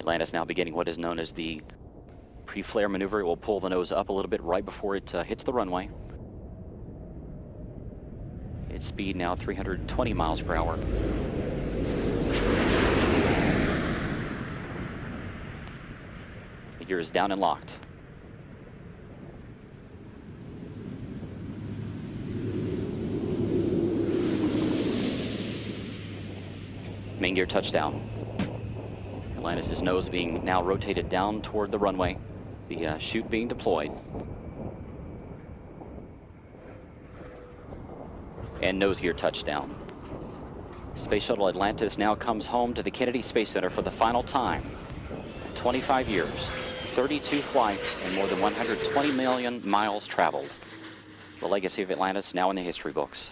Atlantis now beginning what is known as the pre-flare maneuver. It will pull the nose up a little bit right before it hits the runway. Its speed now 320 miles per hour. The gear is down and locked. Main gear touchdown. Atlantis' nose being now rotated down toward the runway. The chute being deployed. And nose gear touchdown. Space Shuttle Atlantis now comes home to the Kennedy Space Center for the final time. 25 years, 32 flights, and more than 120 million miles traveled. The legacy of Atlantis now in the history books.